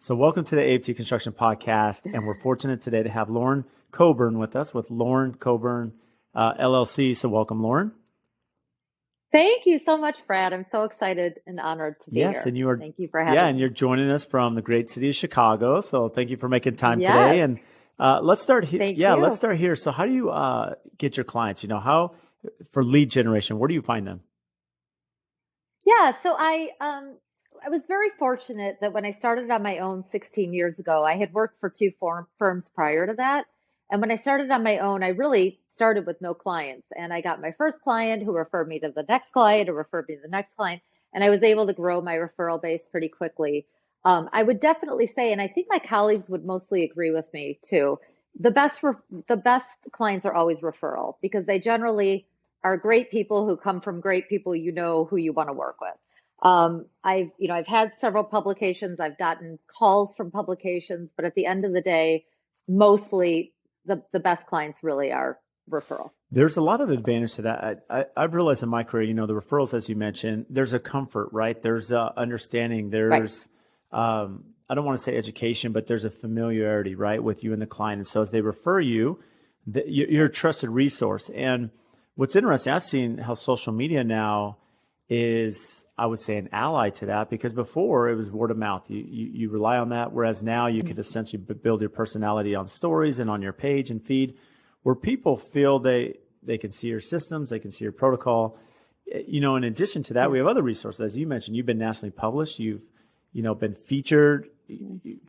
So welcome to the AFT Construction Podcast, and we're fortunate today to have Lauren Coburn with us with Lauren Coburn LLC. So welcome, Lauren. Thank you so much, Brad. I'm so excited and honored to be here. Yes, and you are. Thank you for having me. Yeah, and you're joining us from the great city of Chicago. So thank you for making time today. And let's start here. Let's start here. So how do you get your clients? You know, how for lead generation? Where do you find them? Yeah, so I was very fortunate that when I started on my own 16 years ago, I had worked for two firms prior to that. And when I started on my own, I really started with no clients. And I got my first client who referred me to the next client, who referred me to the next client. And I was able to grow my referral base pretty quickly. I would definitely say, and I think my colleagues would mostly agree with me too, the best clients are always referral, because they generally are great people who come from great people you know who you want to work with. I've had several publications, I've gotten calls from publications, but at the end of the day, mostly the best clients really are referral. There's a lot of advantage to that. I've realized in my career, you know, the referrals, as you mentioned, there's a comfort, right? There's a understanding. There's, I don't want to say education, but there's a familiarity, right, with you and the client. And so as they refer you, you're a trusted resource. And what's interesting, I've seen how social media now is, I would say, an ally to that, because before it was word of mouth. You rely on that, whereas now you could essentially build your personality on stories and on your page and feed, where people feel they can see your systems, they can see your protocol. You know, in addition to that, we have other resources. As you mentioned, you've been nationally published. You've, you know, been featured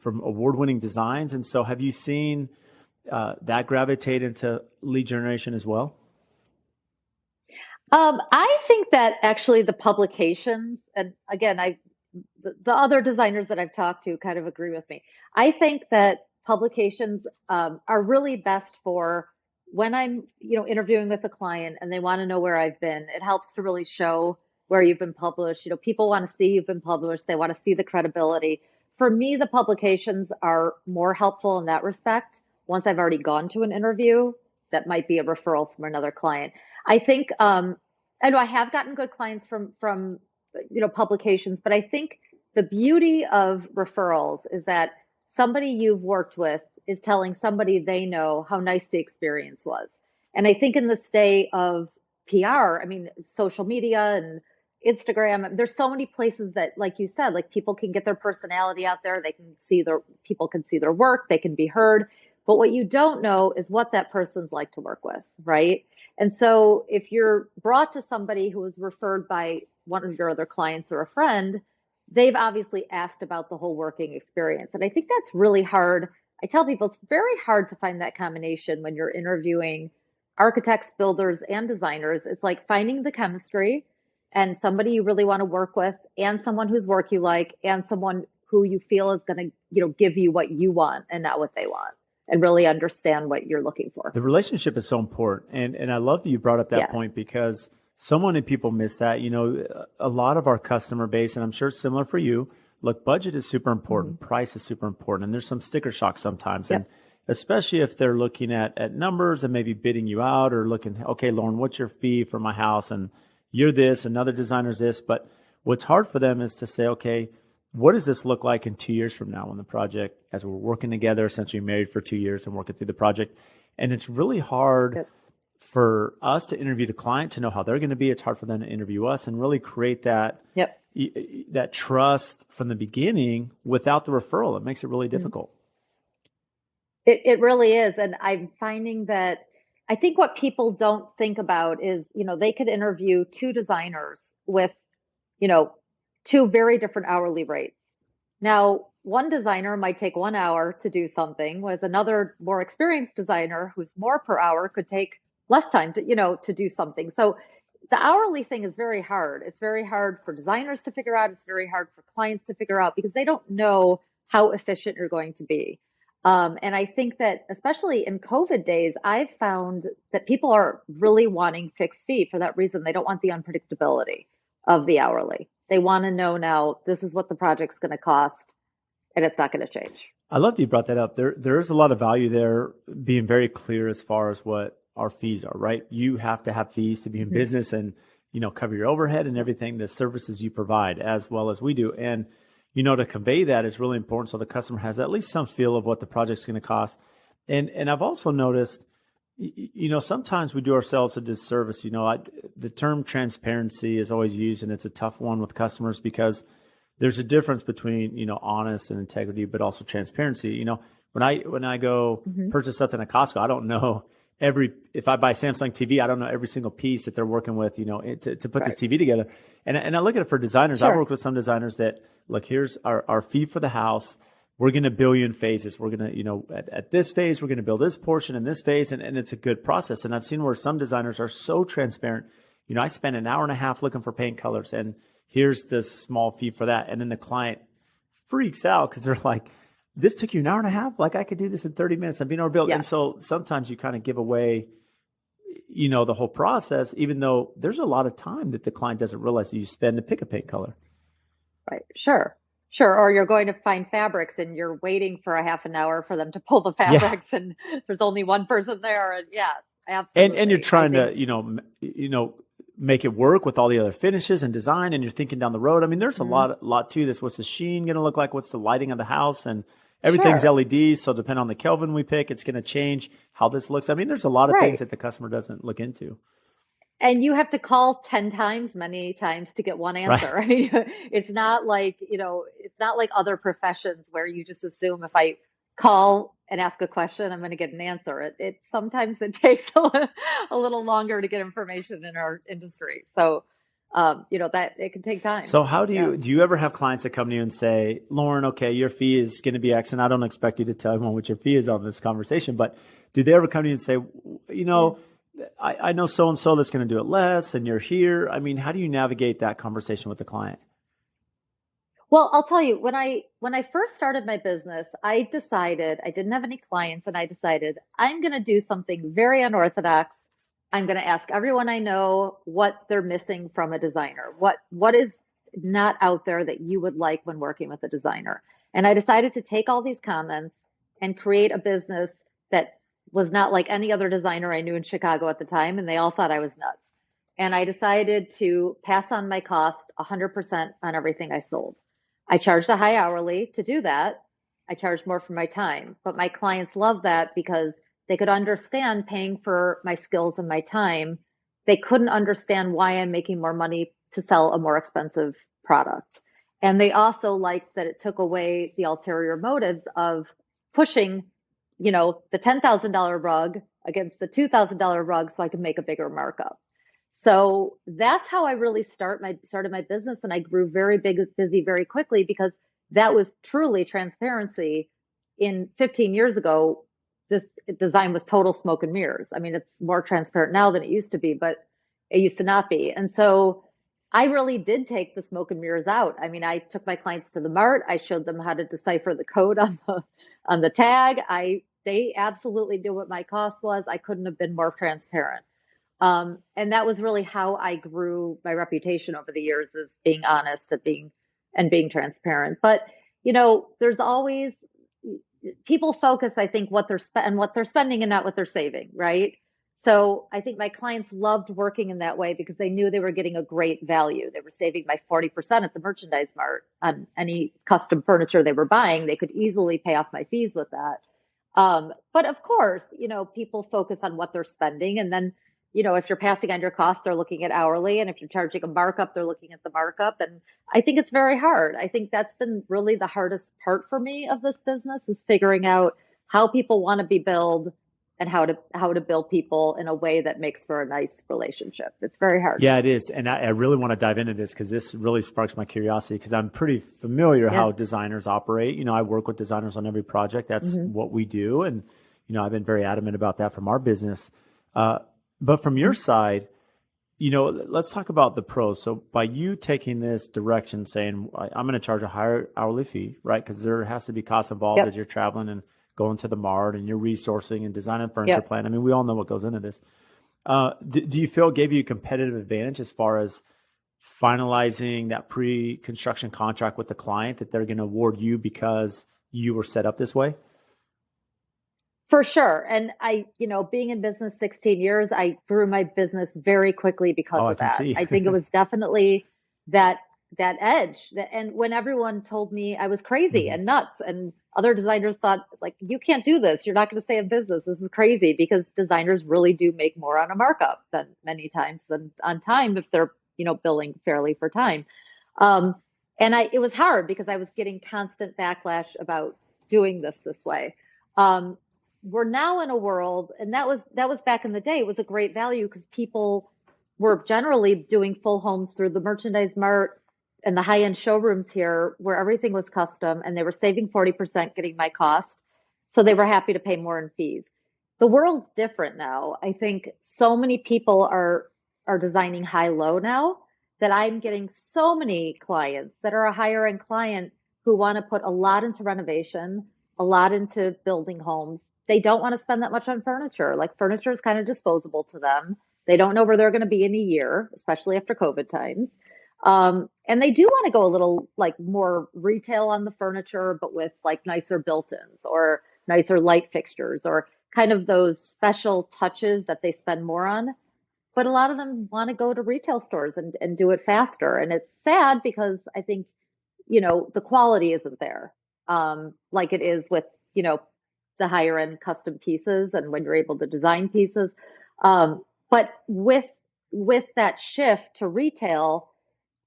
from award-winning designs. And so have you seen that gravitate into lead generation as well? I think that actually the publications, and again, the other designers that I've talked to kind of agree with me. I think that publications are really best for when I'm, interviewing with a client and they want to know where I've been. It helps to really show where you've been published. You know, people want to see you've been published. They want to see the credibility. For me, the publications are more helpful in that respect. Once I've already gone to an interview, that might be a referral from another client. I think, I know I have gotten good clients from publications, but I think the beauty of referrals is that somebody you've worked with is telling somebody they know how nice the experience was. And I think in this day of PR, I mean, social media and Instagram, there's so many places that, like you said, like people can get their personality out there. People can see their work, they can be heard. But what you don't know is what that person's like to work with, right? And so if you're brought to somebody who was referred by one of your other clients or a friend, they've obviously asked about the whole working experience. And I think that's really hard. I tell people it's very hard to find that combination when you're interviewing architects, builders, and designers. It's like finding the chemistry and somebody you really want to work with, and someone whose work you like, and someone who you feel is going to, give you what you want and not what they want, and really understand what you're looking for. The relationship is so important. And I love that you brought up that point, because so many people miss that. You know, a lot of our customer base, and I'm sure it's similar for you, look, budget is super important. Price is super important. And there's some sticker shock sometimes. And especially if they're looking at numbers and maybe bidding you out, or looking, okay, Lauren, what's your fee for my house? And you're this, another designer's this. But what's hard for them is to say, okay, what does this look like in 2 years from now when the project, as we're working together, essentially married for 2 years and working through the project? And it's really hard for us to interview the client to know how they're going to be. It's hard for them to interview us and really create that that trust from the beginning without the referral. It makes it really difficult. It really is. And I'm finding that I think what people don't think about is, they could interview two designers with, two very different hourly rates. Now, one designer might take 1 hour to do something, whereas another more experienced designer who's more per hour could take less time to do something. So the hourly thing is very hard. It's very hard for designers to figure out. It's very hard for clients to figure out, because they don't know how efficient you're going to be. And I think that especially in COVID days, I've found that people are really wanting fixed fee for that reason. They don't want the unpredictability of the hourly. They want to know now, this is what the project's going to cost, and it's not going to change. I love that you brought that up. There's a lot of value there, being very clear as far as what our fees are, right? You have to have fees to be in business and, cover your overhead and everything, the services you provide, as well as we do. And, to convey that is really important so the customer has at least some feel of what the project's going to cost. And I've also noticed, sometimes we do ourselves a disservice. The term transparency is always used, and it's a tough one with customers because there's a difference between, honest and integrity, but also transparency. When I go purchase something at Costco, I don't know if I buy Samsung TV, I don't know every single piece that they're working with, to put this TV together. And I look at it for designers. I've worked with some designers that, look, here's our fee for the house. We're going to bill you in phases. We're going to, at this phase, we're going to bill this portion in this phase. And it's a good process. And I've seen where some designers are so transparent. I spent an hour and a half looking for paint colors, and here's this small fee for that. And then the client freaks out because they're like, this took you an hour and a half? Like I could do this in 30 minutes. I'm being overbilled. Yeah. And so sometimes you kind of give away, the whole process, even though there's a lot of time that the client doesn't realize that you spend to pick a paint color. Right. Sure. Or you're going to find fabrics and you're waiting for a half an hour for them to pull the fabrics, and there's only one person there. And absolutely. And you're trying to, make it work with all the other finishes and design, and you're thinking down the road. I mean, there's a lot to this. What's the sheen going to look like? What's the lighting of the house? And everything's LED. So depending on the Kelvin we pick, it's going to change how this looks. I mean, there's a lot of things that the customer doesn't look into. And you have to call 10 times, many times to get one answer. Right. I mean, it's not like, it's not like other professions where you just assume if I call and ask a question, I'm going to get an answer. It sometimes it takes a little longer to get information in our industry. So, that it can take time. So how do you ever have clients that come to you and say, Lauren, okay, your fee is going to be X, and I don't expect you to tell everyone what your fee is on this conversation, but do they ever come to you and say, I know so-and-so that's going to do it less, and you're here. I mean, how do you navigate that conversation with the client? Well, I'll tell you, when I first started my business, I decided I didn't have any clients, and I decided I'm going to do something very unorthodox. I'm going to ask everyone I know what they're missing from a designer. What is not out there that you would like when working with a designer? And I decided to take all these comments and create a business that was not like any other designer I knew in Chicago at the time, and they all thought I was nuts. And I decided to pass on my cost 100% on everything I sold. I charged a high hourly to do that. I charged more for my time, but my clients loved that because they could understand paying for my skills and my time. They couldn't understand why I'm making more money to sell a more expensive product. And they also liked that it took away the ulterior motives of pushing, the $10,000 rug against the $2,000 rug so I could make a bigger markup. So that's how I really started my business. And I grew very busy very quickly because that was truly transparency. In 15 years ago, this design was total smoke and mirrors. I mean, it's more transparent now than it used to be, but it used to not be. And so I really did take the smoke and mirrors out. I mean, I took my clients to the mart. I showed them how to decipher the code on the tag. They absolutely knew what my cost was. I couldn't have been more transparent. And that was really how I grew my reputation over the years, is being honest and being transparent. But, there's always, people focus, I think, what they're spending and not what they're saving, right? So I think my clients loved working in that way because they knew they were getting a great value. They were saving by 40% at the merchandise mart on any custom furniture they were buying. They could easily pay off my fees with that. But of course, people focus on what they're spending. And then, if you're passing on your costs, they're looking at hourly. And if you're charging a markup, they're looking at the markup. And I think it's very hard. I think that's been really the hardest part for me of this business, is figuring out how people want to be billed and how to bill people in a way that makes for a nice relationship. It's very hard. Yeah, it is. And I really want to dive into this because this really sparks my curiosity, because I'm pretty familiar how designers operate. I work with designers on every project. That's what we do. And, I've been very adamant about that from our business. But from your side, let's talk about the pros. So by you taking this direction, saying, I'm going to charge a higher hourly fee, right? Because there has to be costs involved as you're traveling and going to the mart and you're resourcing and designing furniture plan. I mean, we all know what goes into this. Do you feel it gave you a competitive advantage as far as finalizing that pre-construction contract with the client, that they're going to award you because you were set up this way? For sure. And being in business 16 years, I grew my business very quickly because of that. I think it was definitely that that edge. And when everyone told me I was crazy Mhm. and nuts, and other designers thought, like, you can't do this. You're not going to stay in business. This is crazy, because designers really do make more on a markup than many times than on time, if they're, billing fairly for time. Um, and it was hard because I was getting constant backlash about doing this way. Um, we're now in a world, and that was back in the day. It was a great value because people were generally doing full homes through the merchandise mart and the high-end showrooms here, where everything was custom, and they were saving 40% getting my cost. So they were happy to pay more in fees. The world's different now. I think so many people are designing high-low now, that I'm getting so many clients that are a higher end client who want to put a lot into renovation, a lot into building homes. They don't want to spend that much on furniture. Like, furniture is kind of disposable to them. They don't know where they're going to be in a year, especially after COVID times. And they do want to go a little like more retail on the furniture, but with like nicer built-ins or nicer light fixtures, or kind of those special touches that they spend more on. But a lot of them want to go to retail stores and do it faster. And it's sad because I think, the quality isn't there, like it is with, you know, the higher end custom pieces and when you're able to design pieces. But with that shift to retail,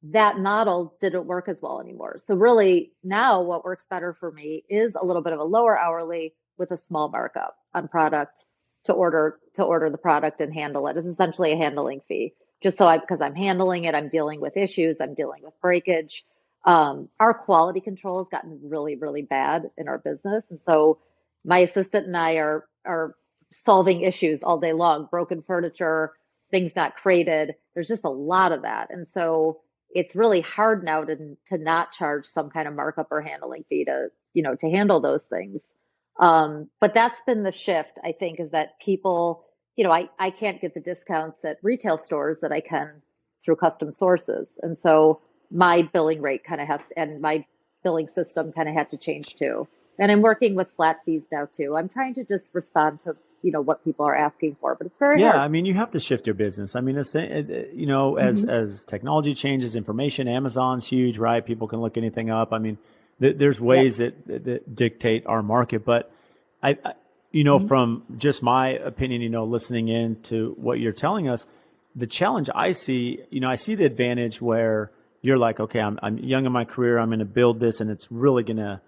that model didn't work as well anymore. So really now what works better for me is a little bit of a lower hourly with a small markup on product to order the product and handle it. It's essentially a handling fee. Just because I'm handling it, I'm dealing with issues, I'm dealing with breakage. Our quality control has gotten really, really bad in our business. And so my assistant and I are solving issues all day long, broken furniture, things not crated. There's just a lot of that. And so it's really hard now to not charge some kind of markup or handling fee to handle those things. But that's been the shift, I think, is that people, I can't get the discounts at retail stores that I can through custom sources. And so my billing rate and my billing system kind of had to change too. And I'm working with flat fees now too. I'm trying to just respond to, what people are asking for, but it's very Yeah, hard. I mean, you have to shift your business. I mean, as Hmm. as technology changes, information, Amazon's huge, right? People can look anything up. I mean, there's Yep. ways that dictate our market, but I, Mhm. from just my opinion, listening in to what you're telling us, the challenge I see, I see the advantage where you're like, okay, I'm young in my career, I'm going to build this, and it's really going to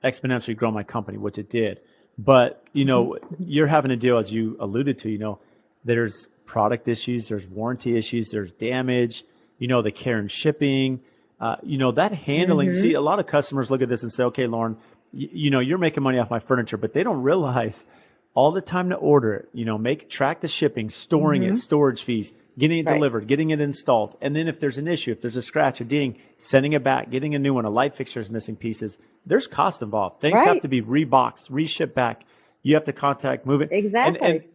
exponentially grow my company, which it did. But, Mhm. Mhm. you're having to deal, as you alluded to, there's product issues, there's warranty issues, there's damage, the care and shipping, that handling. See, Mhm. a lot of customers look at this and say, okay, Lauren, you're making money off my furniture, but they don't realize all the time to order it, track the shipping, storing it, Mhm. storage fees, getting it Right. delivered, getting it installed. And then if there's an issue, if there's a scratch, a ding, sending it back, getting a new one, a light fixture is missing pieces, there's cost involved. Things have Right. to be reboxed, reshipped back. You have to contact, move it. And Exactly.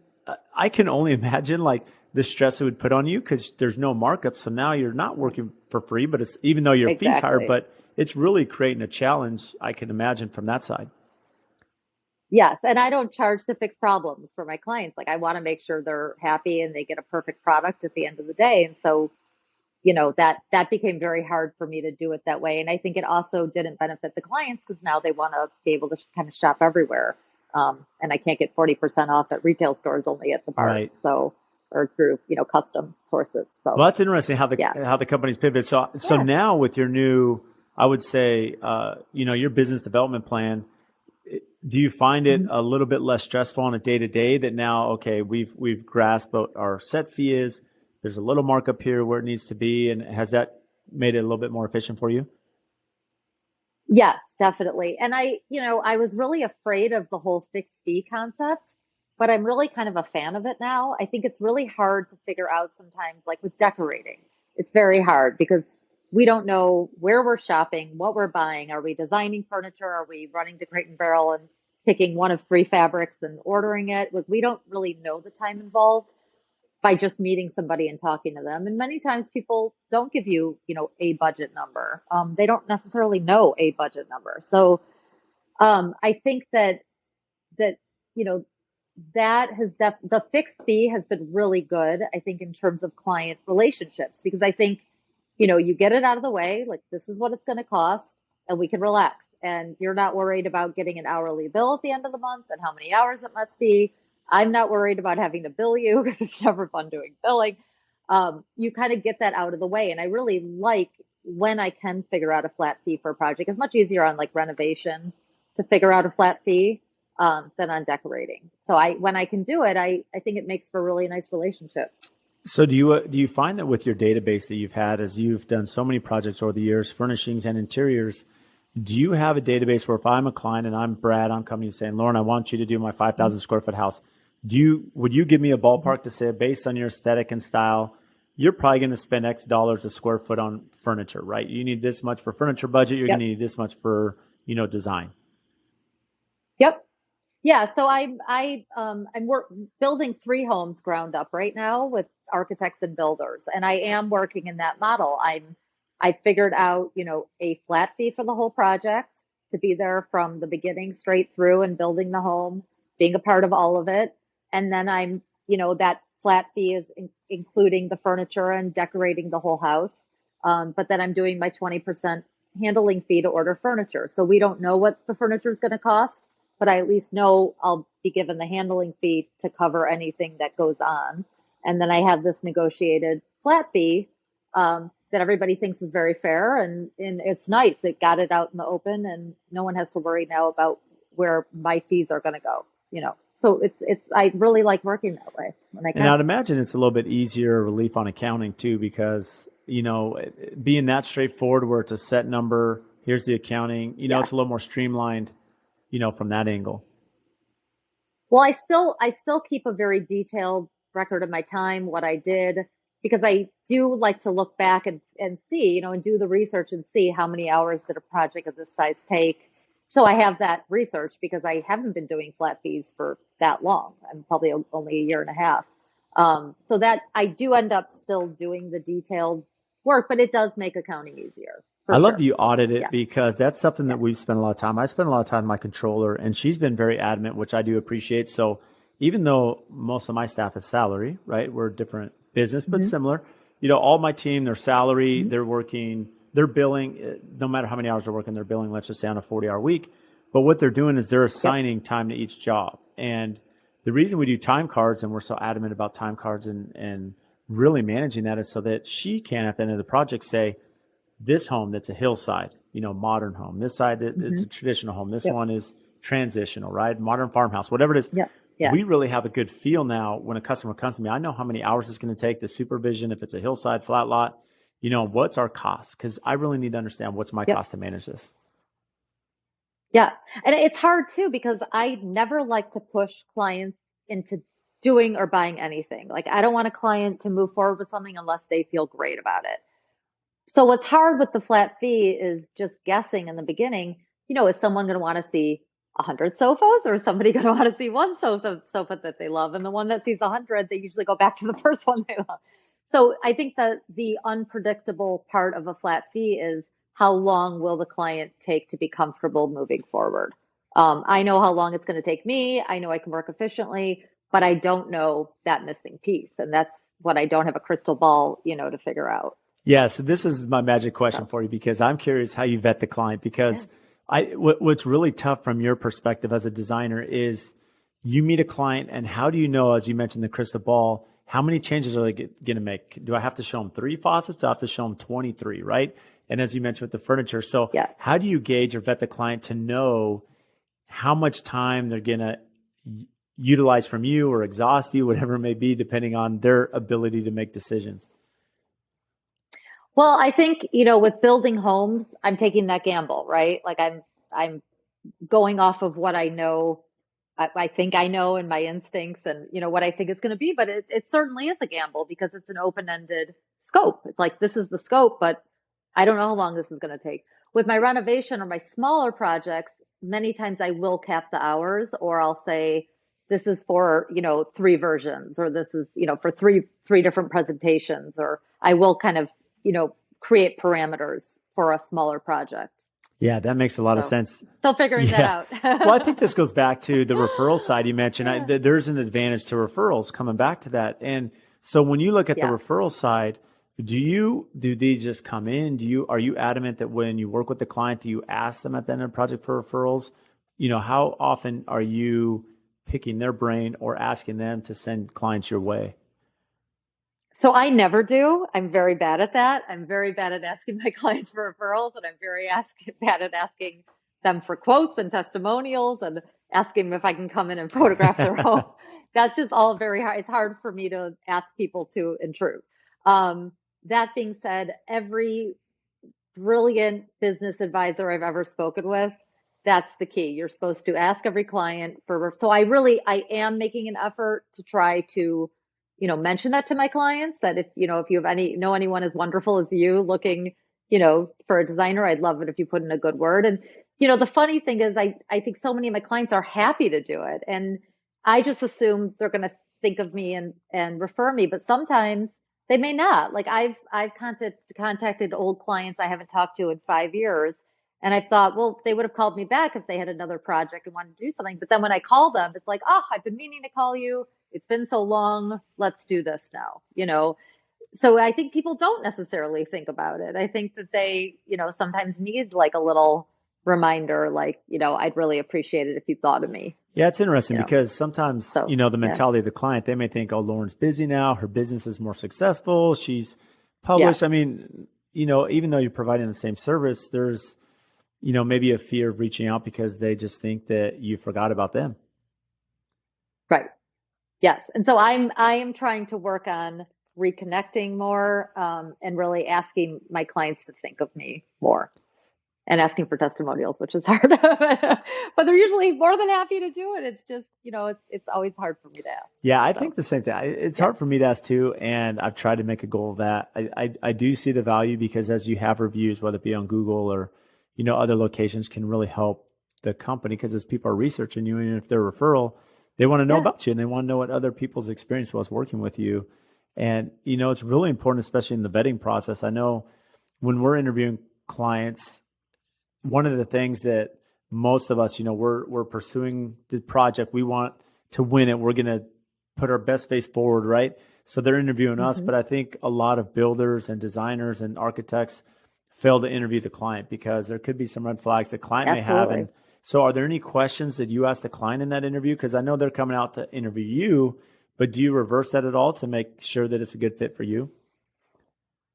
I can only imagine like the stress it would put on you because there's no markup. So now you're not working for free, but it's even though your fees higher, Exactly. but it's really creating a challenge, I can imagine, from that side. Yes, and I don't charge to fix problems for my clients. Like, I want to make sure they're happy and they get a perfect product at the end of the day. And so, that became very hard for me to do it that way. And I think it also didn't benefit the clients because now they want to be able to kind of shop everywhere. And I can't get 40% off at retail stores, only at the mart. Right. So, or through, custom sources. So, Well, that's interesting how the yeah. how the company's pivoted. So Yeah. now with your new, I would say, your business development plan, do you find it Mhm. a little bit less stressful on a day to day that now, okay, we've grasped what our set fee is. There's a little markup here where it needs to be, and has that made it a little bit more efficient for you? Yes, definitely. And I was really afraid of the whole fixed fee concept, but I'm really kind of a fan of it now. I think it's really hard to figure out sometimes, like with decorating. It's very hard because we don't know where we're shopping, what we're buying. Are we designing furniture? Are we running to Crate and Barrel and picking one of three fabrics and ordering it? Like, we don't really know the time involved by just meeting somebody and talking to them. And many times people don't give you, a budget number. They don't necessarily know a budget number. So I think that you know that the fixed fee has been really good. I think in terms of client relationships, because I think you get it out of the way, like this is what it's going to cost, and we can relax. And you're not worried about getting an hourly bill at the end of the month and how many hours it must be. I'm not worried about having to bill you because it's never fun doing billing. You kind of get that out of the way. And I really like when I can figure out a flat fee for a project. It's much easier on like renovation to figure out a flat fee than on decorating. So when I can do it, I think it makes for a really nice relationship. So do you find that with your database that you've had, as you've done so many projects over the years, furnishings and interiors, do you have a database where if I'm a client and I'm Brad, I'm coming to you saying, Lauren, I want you to do my 5,000 square foot house. Would you give me a ballpark to say, based on your aesthetic and style, you're probably going to spend X dollars a square foot on furniture, right? You need this much for furniture budget. You're Yep. going to need this much for, design. Yep. Yeah. So building 3 homes ground up right now with architects and builders, and I am working in that model. I figured out, a flat fee for the whole project to be there from the beginning straight through and building the home, being a part of all of it. And then that flat fee is including the furniture and decorating the whole house. But then I'm doing my 20% handling fee to order furniture. So we don't know what the furniture is going to cost, but I at least know I'll be given the handling fee to cover anything that goes on. And then I have this negotiated flat fee that everybody thinks is very fair, and it's nice. It got it out in the open, and no one has to worry now about where my fees are going to go. So it's I really like working that way when I can. And I'd imagine it's a little bit easier relief on accounting too, because, being that straightforward where it's a set number, here's the accounting, Yeah. it's a little more streamlined, from that angle. Well, I still keep a very detailed record of my time, what I did, because I do like to look back and see, and do the research and see how many hours did a project of this size take. So I have that research because I haven't been doing flat fees for that long. I'm probably only a year and a half. So that I do end up still doing the detailed work, but it does make accounting easier. I love Sure. that you audit it Yeah. because that's something that we've spent a lot of time. I spent a lot of time with my controller, and she's been very adamant, which I do appreciate. So even though most of my staff is salary, right? We're a different business, but similar. All my team, their salary, they're working, they're billing, no matter how many hours they're working, they're billing, let's just say on a 40-hour week. But what they're doing is they're assigning time to each job. And the reason we do time cards, and we're so adamant about time cards and really managing that, is so that she can, at the end of the project, say, this home that's a hillside, modern home. This side, it's a traditional home. This one is transitional, right? Modern farmhouse, whatever it is. Yeah. We really have a good feel now when a customer comes to me. I know how many hours it's going to take, the supervision, if it's a hillside, flat lot, what's our cost? Because I really need to understand what's my cost to manage this. Yeah. And it's hard too, because I never like to push clients into doing or buying anything. Like, I don't want a client to move forward with something unless they feel great about it. So what's hard with the flat fee is just guessing in the beginning, is someone going to want to see 100 sofas, or is somebody going to want to see one sofa that they love? And the one that sees 100, they usually go back to the first one they love. So I think that the unpredictable part of a flat fee is how long will the client take to be comfortable moving forward? I know how long it's going to take me. I know I can work efficiently, but I don't know that missing piece. And that's what I don't have a crystal ball, to figure out. Yeah, so this is my magic question for you, because I'm curious how you vet the client, because what's really tough from your perspective as a designer is you meet a client, and how do you know, as you mentioned, the crystal ball, how many changes are they going to make? Do I have to show them 3 faucets? Do I have to show them 23, right? And as you mentioned with the furniture, so how do you gauge or vet the client to know how much time they're going to utilize from you or exhaust you, whatever it may be, depending on their ability to make decisions? Well, I think, with building homes, I'm taking that gamble, right? Like I'm going off of what I know, I think I know, and my instincts, and what I think it's going to be, but it certainly is a gamble because it's an open-ended scope. It's like, this is the scope, but I don't know how long this is going to take. With my renovation or my smaller projects, many times I will cap the hours, or I'll say, this is for, 3 versions, or this is, for three different presentations, or I will kind of, create parameters for a smaller project. Yeah, that makes a lot of sense. Still figuring that out. Well, I think this goes back to the referral side you mentioned. There's an advantage to referrals, coming back to that. And so when you look at the referral side, Do these just come in? Are you adamant that when you work with the client, do you ask them at the end of the project for referrals? How often are you picking their brain or asking them to send clients your way? So I never do. I'm very bad at that. I'm very bad at asking my clients for referrals, and I'm bad at asking them for quotes and testimonials and asking them if I can come in and photograph their home. That's just all very hard. It's hard for me to ask people to intrude. That being said, every brilliant business advisor I've ever spoken with, that's the key. You're supposed to ask every client for, so I am making an effort to try to, mention that to my clients that if you know anyone as wonderful as you looking, for a designer, I'd love it if you put in a good word. And, the funny thing is I think so many of my clients are happy to do it. And I just assume they're going to think of me and refer me, but sometimes they may not. Like I've contacted old clients I haven't talked to in 5 years. And I thought, well, they would have called me back if they had another project and wanted to do something. But then when I call them, it's like, oh, I've been meaning to call you. It's been so long. Let's do this now. So I think people don't necessarily think about it. I think that they, sometimes need like a little reminder, like, I'd really appreciate it if you thought of me. Yeah, it's interesting because sometimes, So, the mentality of the client, they may think, oh, Lauren's busy now. Her business is more successful. She's yeah, published. I mean, even though you're providing the same service, there's, maybe a fear of reaching out because they just think that you forgot about them. right. Yes. And so I am trying to work on reconnecting more, and really asking my clients to think of me more and asking for testimonials, which is hard, but they're usually more than happy to do it. It's just, it's always hard for me to ask. Yeah, I So, think the same thing. It's yeah, hard for me to ask too, and I've tried to make a goal of that. I do see the value because as you have reviews, whether it be on Google or, other locations can really help the company because as people are researching you and if they're a referral, they want to know yeah, about you and they want to know what other people's experience was working with you. And, it's really important, especially in the vetting process. I know when we're interviewing clients, one of the things that most of us, we're pursuing the project. We want to win it. We're going to put our best face forward, right? So they're interviewing us, hmm, but I think a lot of builders and designers and architects fail to interview the client because there could be some red flags the client may have. absolutely. And so are there any questions that you ask the client in that interview? Because I know they're coming out to interview you, but do you reverse that at all to make sure that it's a good fit for you?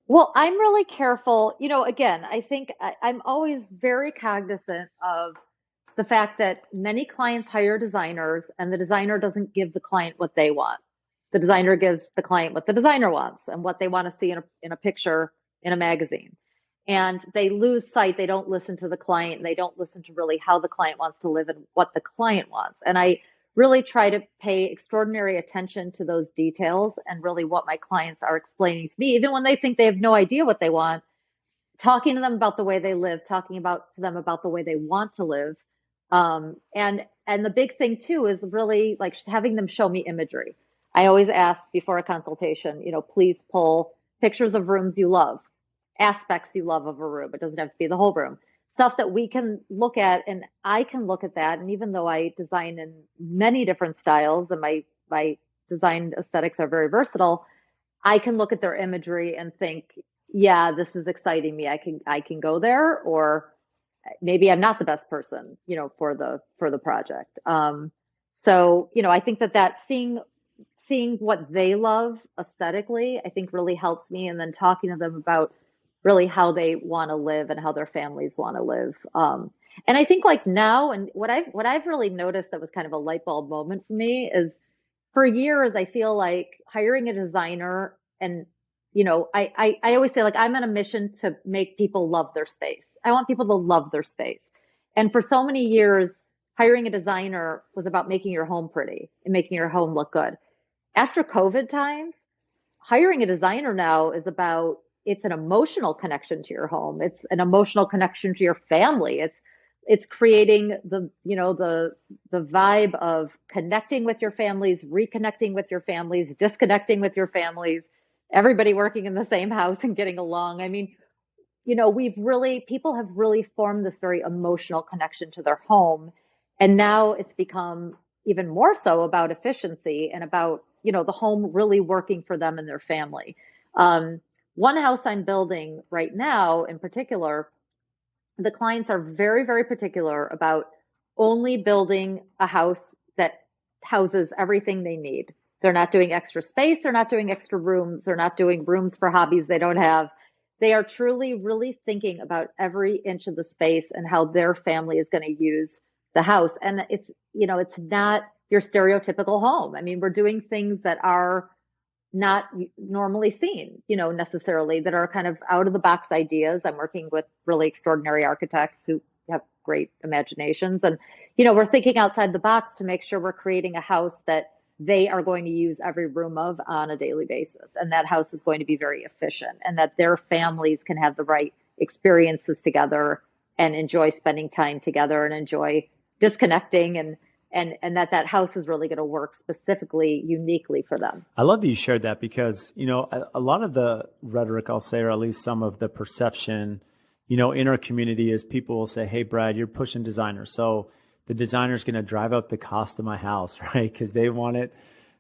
Well, I'm really careful. Again, I think I'm always very cognizant of the fact that many clients hire designers and the designer doesn't give the client what they want. The designer gives the client what the designer wants and what they want to see in a picture in a magazine. And they lose sight. They don't listen to the client. And they don't listen to really how the client wants to live and what the client wants. And I really try to pay extraordinary attention to those details and really what my clients are explaining to me, even when they think they have no idea what they want, talking to them about the way they live, talking about to them about the way they want to live. And the big thing too is really like having them show me imagery. I always ask before a consultation, please pull pictures of rooms you love, aspects you love of a room. It doesn't have to be the whole room. Stuff that we can look at and I can look at that. And even though I design in many different styles and my design aesthetics are very versatile, I can look at their imagery and think, yeah, this is exciting me. I can go there, or maybe I'm not the best person, for the project. So, I think that seeing what they love aesthetically, I think really helps me. And then talking to them about really how they want to live and how their families want to live. And I think like now, and what I've really noticed that was kind of a light bulb moment for me is for years, I feel like hiring a designer and, I always say like, I'm on a mission to make people love their space. I want people to love their space. And for so many years, hiring a designer was about making your home pretty and making your home look good. After COVID times, hiring a designer now is about, it's an emotional connection to your home. It's an emotional connection to your family. It's creating the vibe of connecting with your families, reconnecting with your families, disconnecting with your families, everybody working in the same house and getting along. I mean, people have really formed this very emotional connection to their home. And now it's become even more so about efficiency and about, the home really working for them and their family. one house I'm building right now in particular, the clients are very, very particular about only building a house that houses everything they need. They're not doing extra space. They're not doing extra rooms. They're not doing rooms for hobbies they don't have. They are truly, really thinking about every inch of the space and how their family is going to use the house. And it's not your stereotypical home. I mean, we're doing things that are not normally seen, necessarily, that are kind of out of the box ideas. I'm working with really extraordinary architects who have great imaginations. And, we're thinking outside the box to make sure we're creating a house that they are going to use every room of on a daily basis. And that house is going to be very efficient and that their families can have the right experiences together and enjoy spending time together and enjoy disconnecting and that house is really going to work specifically, uniquely for them. I love that you shared that because, a lot of the rhetoric, I'll say, or at least some of the perception, in our community is people will say, hey, Brad, you're pushing designers. So the designer's going to drive up the cost of my house, right? Because they want it,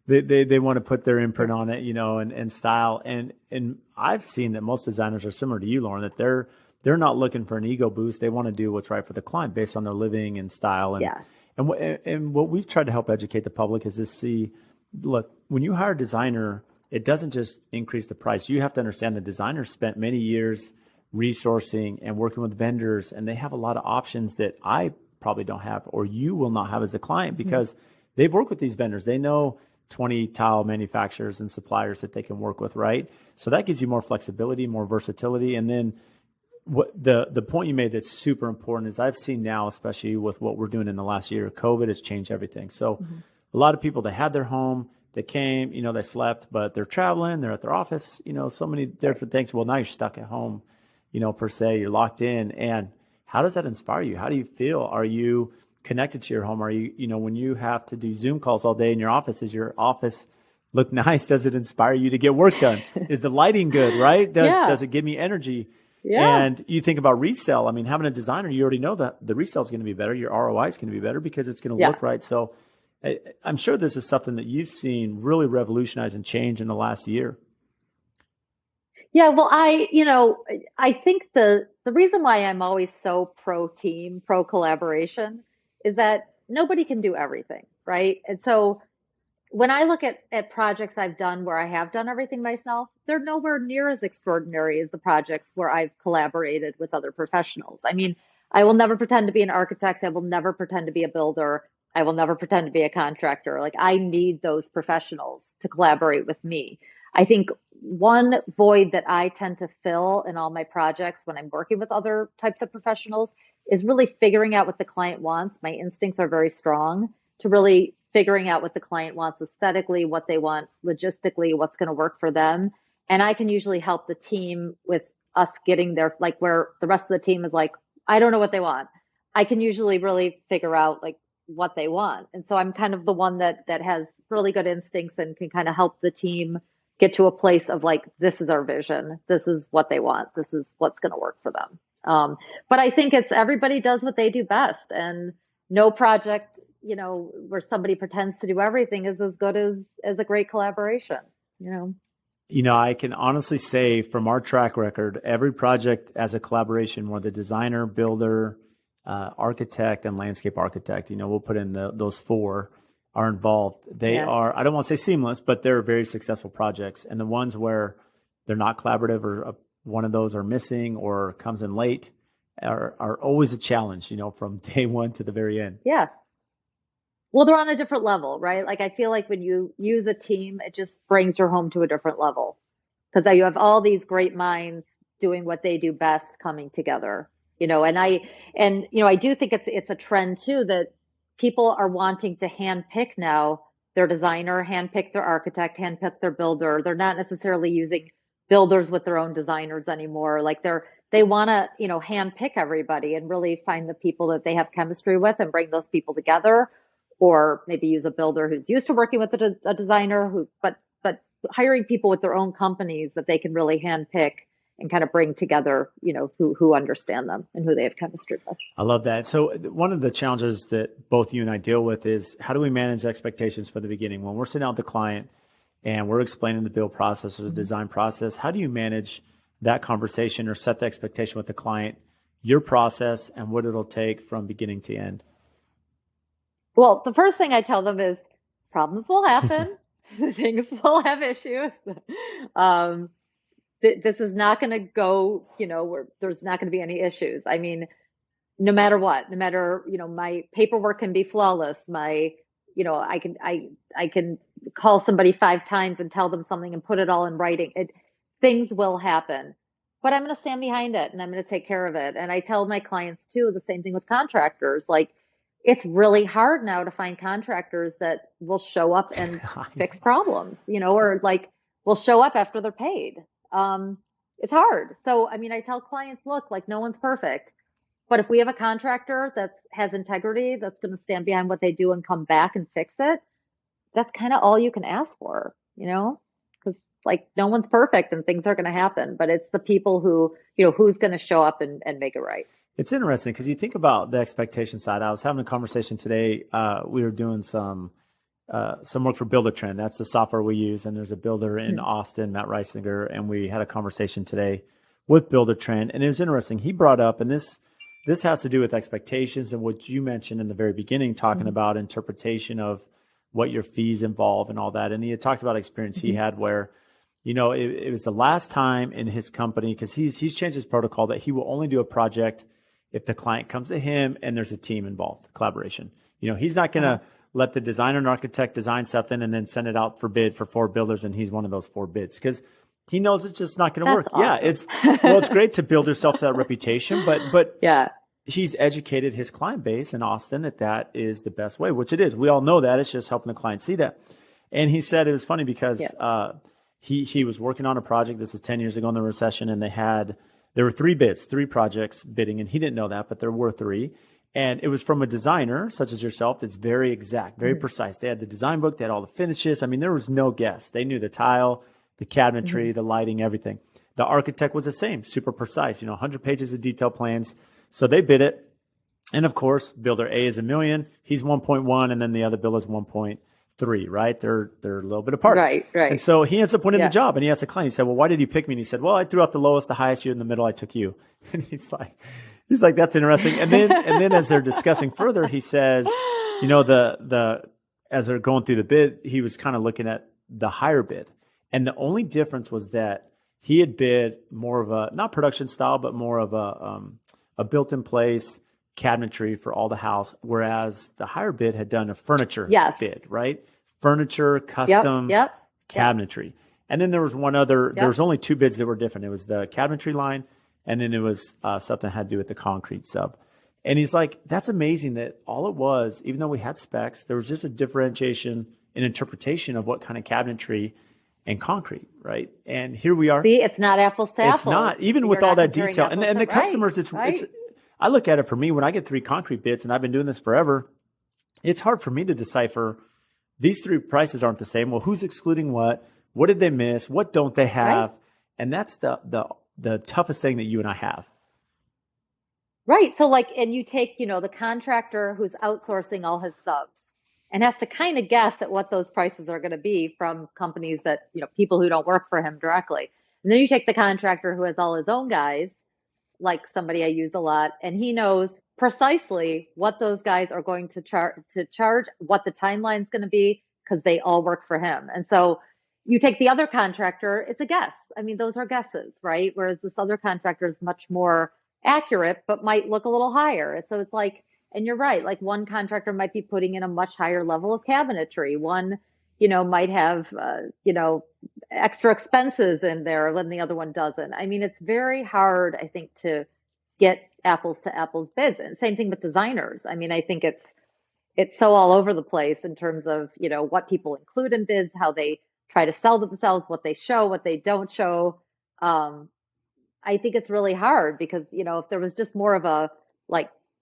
they want to put their imprint on it, and style. And I've seen that most designers are similar to you, Lauren, that they're not looking for an ego boost. They want to do what's right for the client based on their living and style. And what we've tried to help educate the public is to see, look, when you hire a designer, it doesn't just increase the price. You have to understand the designer spent many years resourcing and working with vendors, and they have a lot of options that I probably don't have, or you will not have as a client, because they've worked with these vendors. They know 20 tile manufacturers and suppliers that they can work with, right? So that gives you more flexibility, more versatility. And then what the point you made that's super important is I've seen now, especially with what we're doing in the last year, COVID has changed everything. So a lot of people that had their home, they came, they slept, but they're traveling, they're at their office, so many different things. Well, now you're stuck at home, per se, you're locked in. And how does that inspire you? How do you feel? Are you connected to your home? Are you, when you have to do Zoom calls all day in your office, is your office look nice? Does it inspire you to get work done? Is the lighting good, right? Does it give me energy? Yeah. And you think about resale. I mean, having a designer, you already know that the resale is going to be better. Your ROI is going to be better because it's going to look right. So I'm sure this is something that you've seen really revolutionize and change in the last year. Yeah, well, I think the reason why I'm always so pro team, pro collaboration is that nobody can do everything, right? And so when I look at projects I've done where I have done everything myself, they're nowhere near as extraordinary as the projects where I've collaborated with other professionals. I mean, I will never pretend to be an architect. I will never pretend to be a builder. I will never pretend to be a contractor. Like, I need those professionals to collaborate with me. I think one void that I tend to fill in all my projects when I'm working with other types of professionals is really figuring out what the client wants. My instincts are very strong to really figuring out what the client wants aesthetically, what they want logistically, what's going to work for them. And I can usually help the team with us getting there, like where the rest of the team is like, I don't know what they want. I can usually really figure out like what they want. And so I'm kind of the one that has really good instincts and can kind of help the team get to a place of like, this is our vision. This is what they want. This is what's going to work for them. But I think it's everybody does what they do best, and no project, where somebody pretends to do everything is as good as a great collaboration, I can honestly say from our track record, every project as a collaboration where the designer, builder, architect, and landscape architect, we'll put in those four are involved. They are, I don't want to say seamless, but they're very successful projects. And the ones where they're not collaborative or one of those are missing or comes in late are always a challenge, from day one to the very end. Yeah. Well, they're on a different level, right? Like, I feel like when you use a team, it just brings your home to a different level because you have all these great minds doing what they do best coming together, and I do think it's a trend too, that people are wanting to handpick now their designer, handpick their architect, handpick their builder. They're not necessarily using builders with their own designers anymore. Like they want to, handpick everybody and really find the people that they have chemistry with and bring those people together, or maybe use a builder who's used to working with a designer but hiring people with their own companies that they can really handpick and kind of bring together, who understand them and who they have chemistry with. I love that. So one of the challenges that both you and I deal with is how do we manage expectations for the beginning when we're sitting down with the client and we're explaining the build process or the design process. How do you manage that conversation or set the expectation with the client, your process and what it'll take from beginning to end? Well, the first thing I tell them is problems will happen. Things will have issues. Um, this is not going to go, where there's not going to be any issues. I mean, no matter what, no matter, my paperwork can be flawless. I can call somebody 5 times and tell them something and put it all in writing. Things will happen, but I'm going to stand behind it and I'm going to take care of it. And I tell my clients too, the same thing with contractors. Like, it's really hard now to find contractors that will show up and fix problems, or like will show up after they're paid. It's hard. So, I mean, I tell clients, look, like no one's perfect, but if we have a contractor that has integrity, that's going to stand behind what they do and come back and fix it, that's kind of all you can ask for, because like no one's perfect and things are going to happen, but it's the people who, who's going to show up and make it right. It's interesting because you think about the expectation side. I was having a conversation today. We were doing some work for Builder Trend. That's the software we use. And there's a builder in Austin, Matt Reisinger, and we had a conversation today with Builder Trend. And it was interesting. He brought up, and this has to do with expectations and what you mentioned in the very beginning, talking about interpretation of what your fees involve and all that. And he had talked about experience he had where, it was the last time in his company, because he's changed his protocol that he will only do a project if the client comes to him and there's a team involved, collaboration. He's not going to let the designer and architect design something and then send it out for bid for 4 builders and he's one of those 4 bids because he knows it's just not going to work. Awesome. Yeah, it's great to build yourself to that reputation, but yeah, he's educated his client base in Austin that is the best way, which it is. We all know that. It's just helping the client see that. And he said it was funny because he was working on a project. This is 10 years ago in the recession, and there were 3 bids, 3 projects bidding, and he didn't know that, but there were 3. And it was from a designer such as yourself that's very exact, very precise. They had the design book, they had all the finishes. I mean, there was no guess. They knew the tile, the cabinetry, the lighting, everything. The architect was the same, super precise, 100 pages of detailed plans. So they bid it. And of course, builder A is $1 million, he's 1.1, and then the other builder is 1.3, right? They're a little bit apart. Right. And so he ends up winning the job, and he asked the client, he said, well, why did you pick me? And he said, well, I threw out the lowest, the highest, you in the middle, I took you. And he's like, that's interesting. And then as they're discussing further, he says, as they're going through the bid, he was kind of looking at the higher bid. And the only difference was that he had bid more of a, not production style, but more of a built in place cabinetry for all the house, whereas the higher bid had done a furniture bid, right? Furniture, custom cabinetry. And then there was one other, there was only 2 bids that were different. It was the cabinetry line, and then it was something that had to do with the concrete sub. And he's like, that's amazing that all it was, even though we had specs, there was just a differentiation in interpretation of what kind of cabinetry and concrete, right? And here we are. See, it's not apples to apples. It's not, even with all that detail. And the customers, it's I look at it for me, when I get 3 concrete bids, and I've been doing this forever, it's hard for me to decipher, these 3 prices aren't the same. Well, who's excluding what? What did they miss? What don't they have? Right. And that's the toughest thing that you and I have. Right. So and you take, the contractor who's outsourcing all his subs and has to kind of guess at what those prices are going to be from companies that, people who don't work for him directly. And then you take the contractor who has all his own guys, like somebody I use a lot, and he knows precisely what those guys are going to charge, what the timeline's going to be, because they all work for him. And so you take the other contractor, it's a guess. I mean, those are guesses, right? Whereas this other contractor is much more accurate, but might look a little higher. And so it's like, and you're right, like one contractor might be putting in a much higher level of cabinetry. One, might have, extra expenses in there when the other one doesn't. I mean, it's very hard, I think, to get apples to apples bids. And same thing with designers. I mean, I think it's so all over the place in terms of, what people include in bids, how they try to sell themselves, what they show, what they don't show. I think it's really hard because, if there was just more of a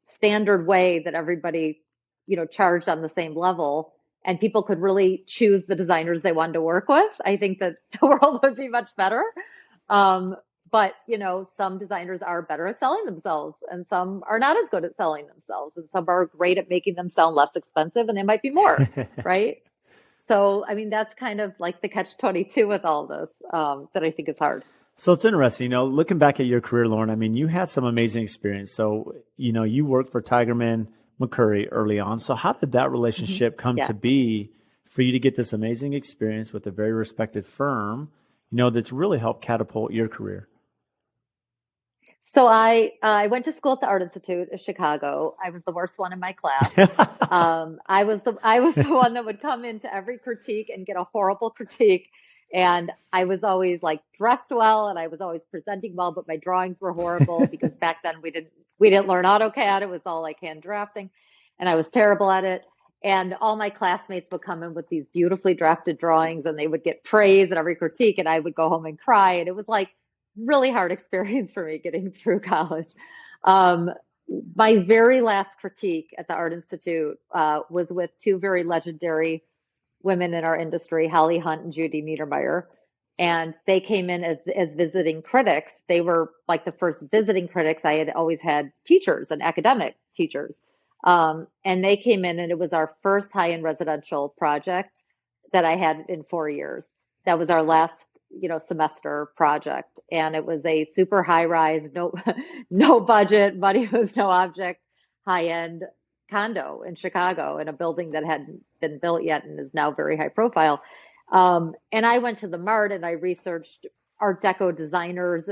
standard way that everybody, charged on the same level and people could really choose the designers they wanted to work with, I think that the world would be much better. But, some designers are better at selling themselves and some are not as good at selling themselves, and some are great at making them sound less expensive and they might be more, right? So, I mean, that's kind of like the catch 22 with all this, that I think is hard. So it's interesting, looking back at your career, Lauren, I mean, you had some amazing experience. So, you worked for Tigerman McCurry early on. So how did that Hmm. relationship come Yeah. to be for you to get this amazing experience with a very respected firm, that's really helped catapult your career? So I went to school at the Art Institute of Chicago. I was the worst one in my class. I was the one that would come into every critique and get a horrible critique. And I was always like dressed well and I was always presenting well, but my drawings were horrible because back then we didn't learn AutoCAD. It was all like hand drafting, and I was terrible at it. And all my classmates would come in with these beautifully drafted drawings and they would get praise at every critique, and I would go home and cry. And it was like really hard experience for me getting through college. Um, my very last critique at the Art Institute was with two very legendary women in our industry, Holly Hunt and Judy Niedermeyer. And they came in as visiting critics. They were like the first visiting critics. I had always had teachers and academic teachers. And they came in, and it was our first high-end residential project that I had in 4 years. That was our last, semester project. And it was a super high rise, no, no budget, money was no object, high end condo in Chicago in a building that hadn't been built yet and is now very high profile. And I went to the Mart and I researched Art Deco designers,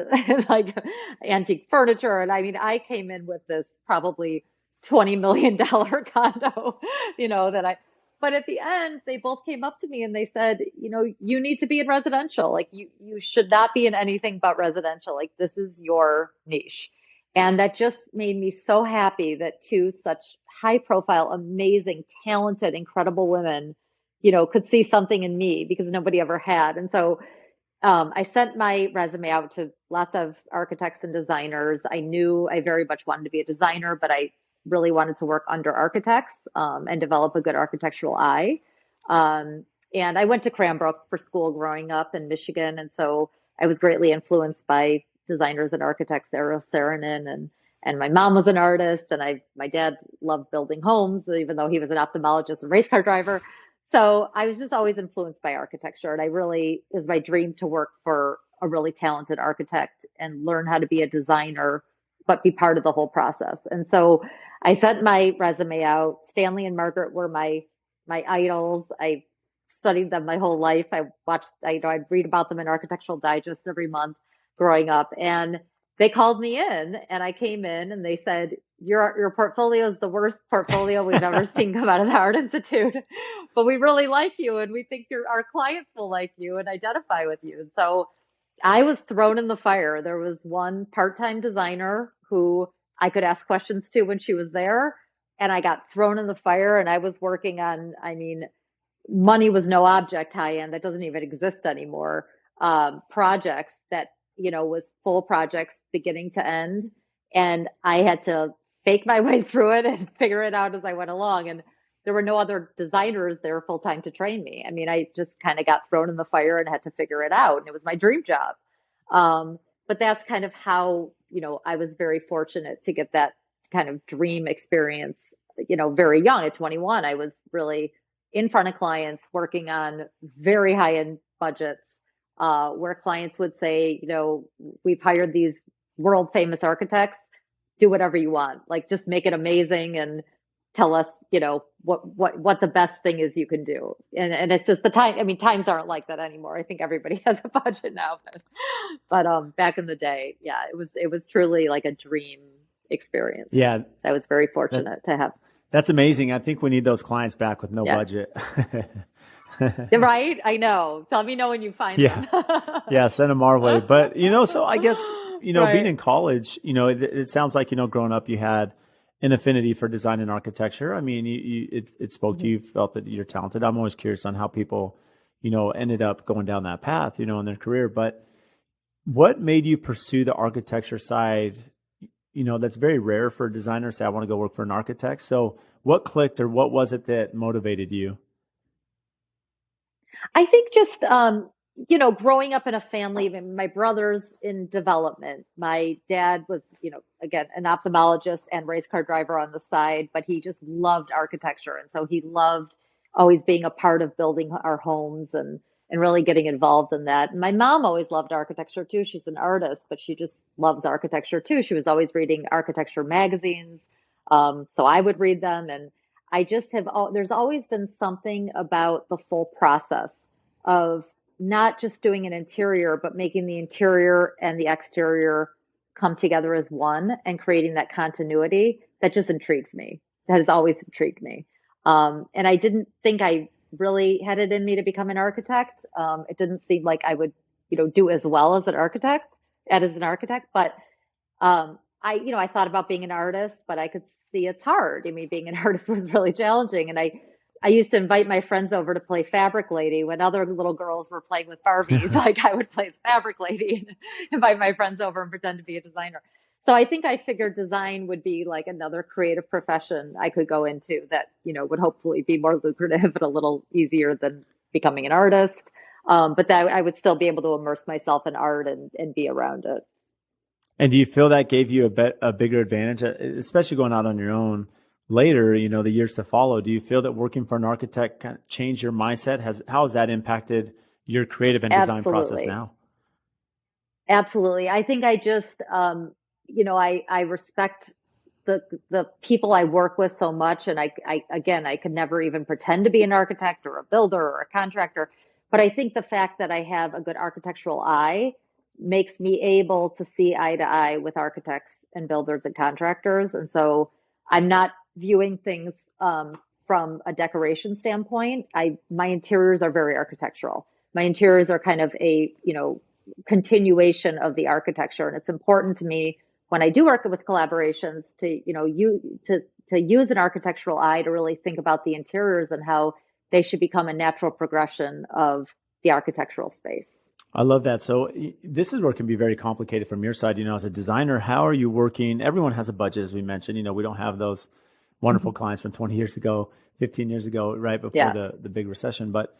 like antique furniture. And I mean, I came in with this probably $20 million condo, that but at the end, they both came up to me and they said, you need to be in residential. Like you should not be in anything but residential. Like this is your niche. And that just made me so happy that two such high profile, amazing, talented, incredible women, could see something in me because nobody ever had. And so I sent my resume out to lots of architects and designers. I knew I very much wanted to be a designer, but I really wanted to work under architects, and develop a good architectural eye. And I went to Cranbrook for school growing up in Michigan, and so I was greatly influenced by designers and architects, Eero Saarinen, and my mom was an artist, and my dad loved building homes, even though he was an ophthalmologist and race car driver. So I was just always influenced by architecture, and it was my dream to work for a really talented architect and learn how to be a designer, but be part of the whole process. And so I sent my resume out. Stanley and Margaret were my idols. I studied them my whole life. I'd read about them in Architectural Digest every month growing up, and they called me in, and I came in, and they said, your portfolio is the worst portfolio we've ever seen come out of the Art Institute, but we really like you, and we think our clients will like you and identify with you. And so I was thrown in the fire. There was one part-time designer who I could ask questions to when she was there, and I got thrown in the fire, and I was working on, I mean, money was no object high end. That doesn't even exist anymore. Projects that, was full projects beginning to end. And I had to fake my way through it and figure it out as I went along. And there were no other designers there full time to train me. I mean, I just kind of got thrown in the fire and had to figure it out. And it was my dream job. But that's kind of how, I was very fortunate to get that kind of dream experience, very young at 21. I was really in front of clients working on very high end budgets, where clients would say, we've hired these world famous architects, do whatever you want, like just make it amazing and tell us, what the best thing is you can do. And it's just the time. I mean, times aren't like that anymore. I think everybody has a budget now, but back in the day, yeah, it was truly like a dream experience. Yeah, I was very that, fortunate to have. that's amazing. I think we need those clients back with no Yeah. budget. Right? I know. Tell me no when you find Yeah. them. Yeah, send them our way. But, so I guess, being Right. in college, it sounds like, growing up, you had an affinity for design and architecture. I mean, it spoke to Mhm. you, felt that you're talented. I'm always curious on how people, ended up going down that path, in their career. But what made you pursue the architecture side? That's very rare for a designer to say, I want to go work for an architect. So what clicked, or what was it that motivated you? I think just growing up in a family, my brother's in development. My dad was, again, an ophthalmologist and race car driver on the side, but he just loved architecture. And so he loved always being a part of building our homes and really getting involved in that. And my mom always loved architecture too. She's an artist, but she just loves architecture too. She was always reading architecture magazines. So I would read them. And I just have, there's always been something about the full process of not just doing an interior, but making the interior and the exterior come together as one and creating that continuity that just intrigues me. That has always intrigued me. And I didn't think I really had it in me to become an architect. It didn't seem like I would, do as well as an architect, but I thought about being an artist, but I could see it's hard. I mean, being an artist was really challenging. And I used to invite my friends over to play Fabric Lady when other little girls were playing with Barbies. Like I would play Fabric Lady and invite my friends over and pretend to be a designer. So I think I figured design would be like another creative profession I could go into that, would hopefully be more lucrative and a little easier than becoming an artist. But that I would still be able to immerse myself in art and be around it. And do you feel that gave you a bigger advantage, especially going out on your own later, the years to follow? Do you feel that working for an architect kind of changed your mindset? How has that impacted your creative and design process Absolutely. now? Absolutely. I think I just, I respect the people I work with so much. And again, I could never even pretend to be an architect or a builder or a contractor. But I think the fact that I have a good architectural eye makes me able to see eye to eye with architects and builders and contractors. And so I'm not viewing things from a decoration standpoint. My interiors are very architectural. My interiors are kind of a, continuation of the architecture. And it's important to me when I do work with collaborations to, to use an architectural eye to really think about the interiors and how they should become a natural progression of the architectural space. I love that. So this is where it can be very complicated from your side. As a designer, how are you working? Everyone has a budget, as we mentioned. We don't have those wonderful clients from 20 years ago, 15 years ago, right before Yeah. the big recession. But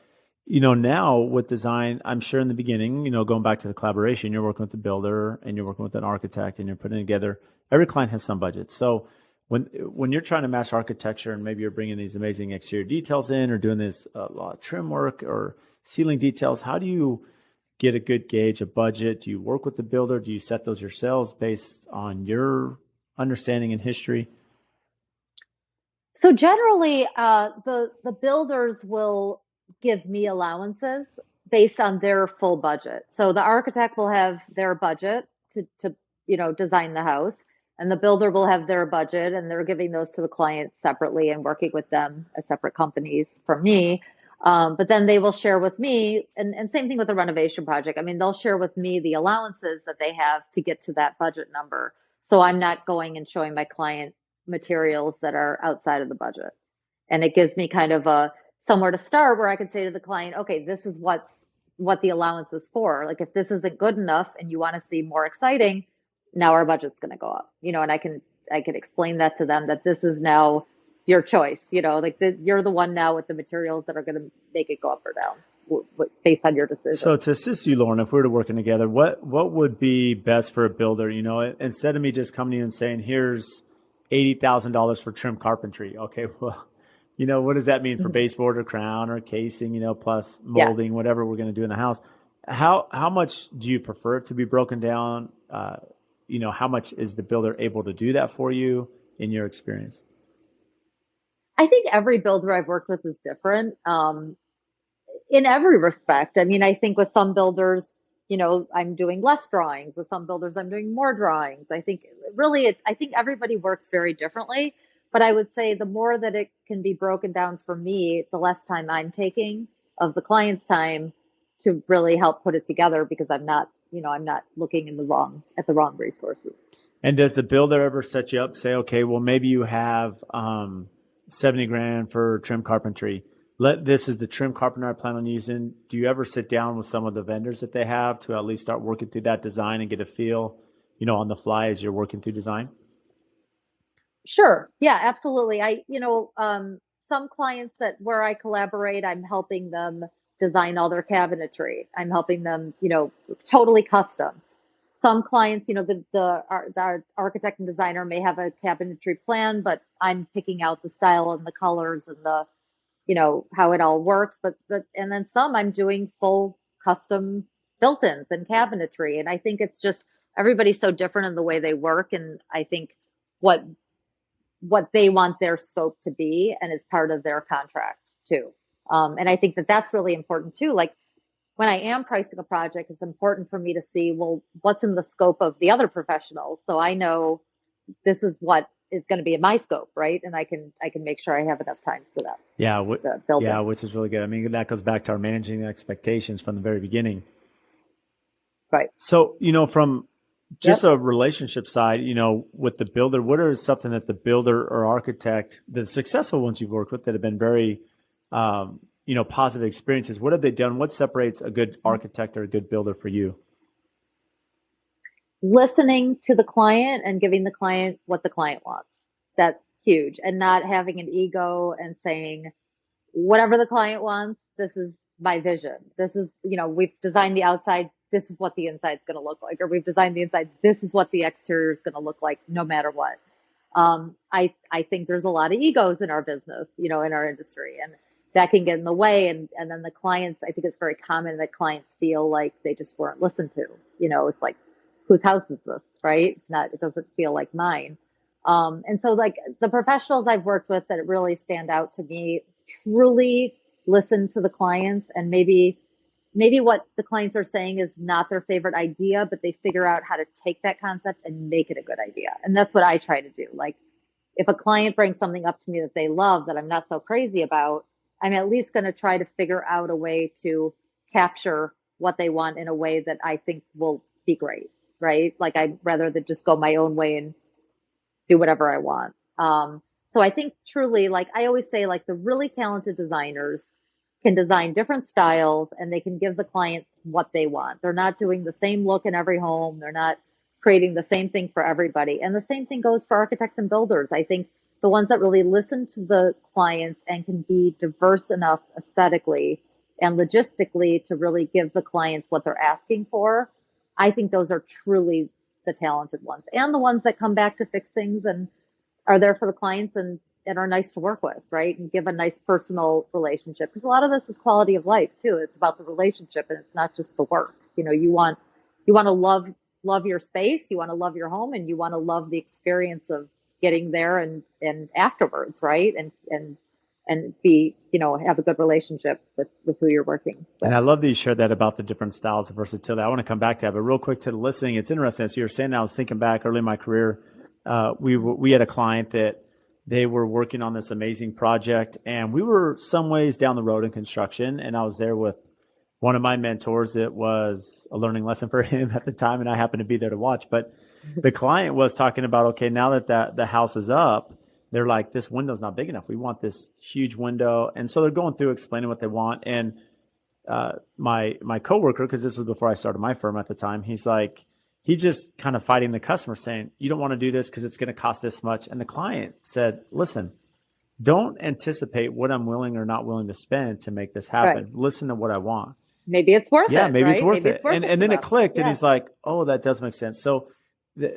now with design, I'm sure in the beginning, going back to the collaboration, you're working with the builder and you're working with an architect and you're putting together. Every client has some budget. So when you're trying to match architecture and maybe you're bringing these amazing exterior details in or doing this lot of trim work or ceiling details, how do you get a good gauge of budget? Do you work with the builder? Do you set those yourselves based on your understanding and history? So generally, the builders will give me allowances based on their full budget. So the architect will have their budget to design the house, and the builder will have their budget, and they're giving those to the client separately and working with them as separate companies from me. But then they will share with me, and same thing with the renovation project. I mean, they'll share with me the allowances that they have to get to that budget number. So I'm not going and showing my client materials that are outside of the budget. And it gives me kind of a somewhere to start where I could say to the client, okay, this is what the allowance is for. Like if this isn't good enough and you want to see more exciting, now our budget's going to go up. And I can explain that to them that this is now your choice, like you're the one now with the materials that are going to make it go up or down based on your decision. So to assist you, Lauren, if we were working together, what would be best for a builder? Instead of me just coming to you and saying, "Here's $80,000 for trim carpentry." Okay, well, what does that mean for baseboard or crown or casing? Plus Yeah. molding, whatever we're going to do in the house. How much do you prefer it to be broken down? How much is the builder able to do that for you in your experience? I think every builder I've worked with is different. In every respect. I mean, I think with some builders, I'm doing less drawings. With some builders, I'm doing more drawings. I think really, I think everybody works very differently. But I would say the more that it can be broken down for me, the less time I'm taking of the client's time to really help put it together because I'm not looking at the wrong resources. And does the builder ever set you up, say, okay, well, maybe you have 70 grand for trim carpentry. This is the trim carpenter I plan on using. Do you ever sit down with some of the vendors that they have to at least start working through that design and get a feel, on the fly as you're working through design? Sure. Yeah, absolutely. Some clients that where I collaborate, I'm helping them design all their cabinetry. I'm helping them, totally custom. Some clients, the architect and designer may have a cabinetry plan, but I'm picking out the style and the colors and how it all works. And then some I'm doing full custom built-ins and cabinetry. And I think it's just everybody's so different in the way they work. And I think what what they want their scope to be and is part of their contract too. And I think that that's really important too. Like when I am pricing a project, it's important for me to see, well, what's in the scope of the other professionals. So I know this is what is going to be in my scope, right? And I can make sure I have enough time for that. Yeah, Build yeah, it. which is really good. I mean, that goes back to our managing expectations from the very beginning. Right. So, from just Yep. a relationship side, with the builder, what are something that the builder or architect, the successful ones you've worked with that have been very, positive experiences, what have they done? What separates a good architect or a good builder for you? Listening to the client and giving the client what the client wants. That's huge. And not having an ego and saying, whatever the client wants, this is my vision. This is, we've designed the outside. This is what the inside's going to look like. Or we've designed the inside. This is what the exterior is going to look like, no matter what. I think there's a lot of egos in our business, in our industry, and that can get in the way. And then the clients, I think it's very common that clients feel like they just weren't listened to. It's like, whose house is this, right? It doesn't feel like mine. And so like the professionals I've worked with that really stand out to me truly listen to the clients, and maybe what the clients are saying is not their favorite idea, but they figure out how to take that concept and make it a good idea. And that's what I try to do. Like if a client brings something up to me that they love that I'm not so crazy about, I'm at least going to try to figure out a way to capture what they want in a way that I think will be great, right? Like I'd rather than just go my own way and do whatever I want. So I think truly, like I always say, like the really talented designers can design different styles and they can give the client what they want. They're not doing the same look in every home. They're not creating the same thing for everybody. And the same thing goes for architects and builders. I think the ones that really listen to the clients and can be diverse enough aesthetically and logistically to really give the clients what they're asking for, I think those are truly the talented ones and the ones that come back to fix things and are there for the clients and are nice to work with, right? And give a nice personal relationship. Because a lot of this is quality of life too. It's about the relationship and it's not just the work. You want to love your space, you want to love your home, and you want to love the experience of getting there and afterwards, right? And be, have a good relationship with who you're working And with. I love that you shared that about the different styles of versatility. I want to come back to that, but real quick to the listening, it's interesting. As you were saying that, I was thinking back early in my career, we had a client that they were working on this amazing project, and we were some ways down the road in construction, and I was there with one of my mentors. It was a learning lesson for him at the time, and I happened to be there to watch. But the client was talking about, okay, now that the house is up, they're like, this window's not big enough. We want this huge window. And so they're going through explaining what they want. And my coworker, because this was before I started my firm at the time, he just kind of fighting the customer saying, you don't want to do this because it's going to cost this much. And the client said, listen, don't anticipate what I'm willing or not willing to spend to make this happen. Right. Listen to what I want. Maybe it's worth Yeah, it, maybe it's right? worth Maybe it. it's worth And it then to it them. clicked, and Yeah. he's like, oh, that does make sense. So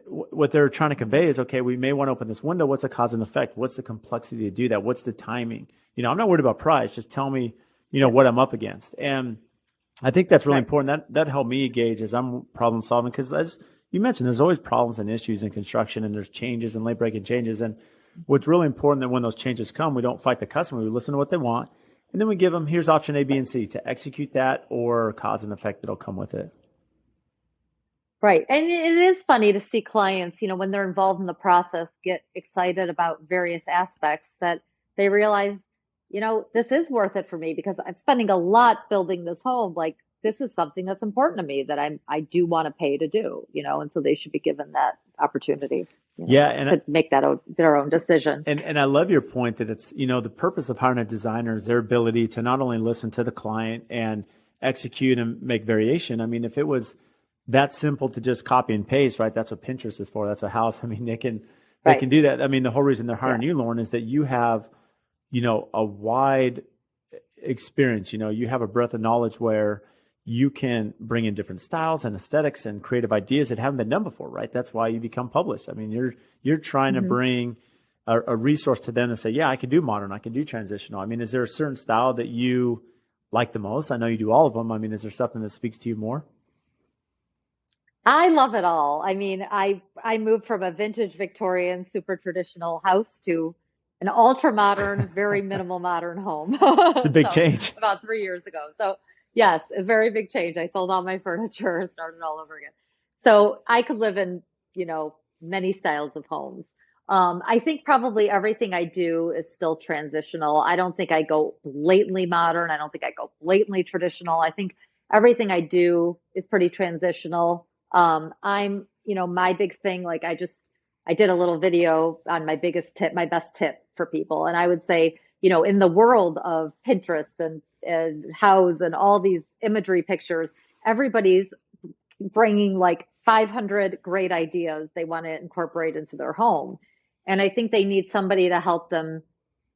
what they're trying to convey is, okay, we may want to open this window. What's the cause and effect? What's the complexity to do that? What's the timing? I'm not worried about price. Just tell me, Yeah. what I'm up against. And I think that's really Right. important. That helped me gauge as I'm problem solving, because as you mentioned, there's always problems and issues in construction, and there's changes and late breaking changes. And what's really important that when those changes come, we don't fight the customer. We listen to what they want, and then we give them, here's option A, B, and C to execute that, or cause and effect that'll come with it. Right. And it is funny to see clients, when they're involved in the process, get excited about various aspects that they realize, this is worth it for me because I'm spending a lot building this home. Like this is something that's important to me that I do want to pay to do, and so they should be given that opportunity, Yeah, and to make their own decision. and I love your point that it's, the purpose of hiring a designer is their ability to not only listen to the client and execute and make variation. I mean, if it was that simple to just copy and paste, right? That's what Pinterest is for. That's a house. I mean, they Right. can do that. I mean, the whole reason they're hiring Yeah. you, Lauren, is that you have, a wide experience. You have a breadth of knowledge where you can bring in different styles and aesthetics and creative ideas that haven't been done before, right? That's why you become published. I mean, you're trying to Hmm. bring a resource to them to say, yeah, I can do modern, I can do transitional. I mean, is there a certain style that you like the most? I know you do all of them. I mean, is there something that speaks to you more? I love it all. I mean, I moved from a vintage Victorian, super traditional house to an ultra modern, very minimal modern home. It's a big So change. about 3 years ago. So yes, a very big change. I sold all my furniture, started all over again. So I could live in, many styles of homes. I think probably everything I do is still transitional. I don't think I go blatantly modern. I don't think I go blatantly traditional. I think everything I do is pretty transitional. My big thing, like I did a little video on my biggest tip, my best tip for people. And I would say, in the world of Pinterest and House and all these imagery pictures, everybody's bringing like 500 great ideas they want to incorporate into their home. And I think they need somebody to help them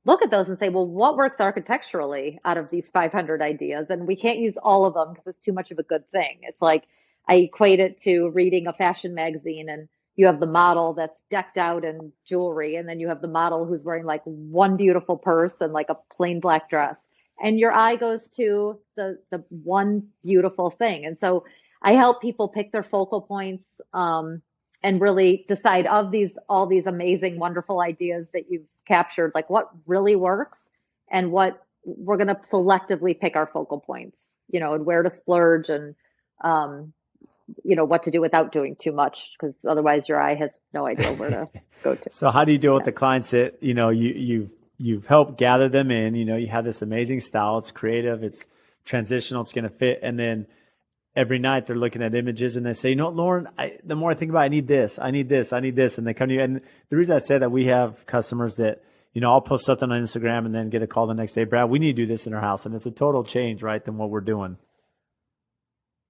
look at those and say, well, what works architecturally out of these 500 ideas? And we can't use all of them because it's too much of a good thing. It's like I equate it to reading a fashion magazine and you have the model that's decked out in jewelry, and then you have the model who's wearing like one beautiful purse and like a plain black dress. And your eye goes to the one beautiful thing. And so I help people pick their focal points, and really decide of these all these amazing, wonderful ideas that you've captured, like what really works and what we're going to selectively pick our focal points, and where to splurge and um, what to do without doing too much, because otherwise your eye has no idea where to go to. So how do you deal with Yeah. the clients that, you've helped gather them in, you have this amazing style, it's creative, it's transitional, it's going to fit. And then every night they're looking at images and they say, Lauren, the more I think about it, I need this, I need this, I need this. And they come to you. And the reason I say that, we have customers that, I'll post something on Instagram and then get a call the next day, Brad, we need to do this in our house. And it's a total change, right, than what we're doing.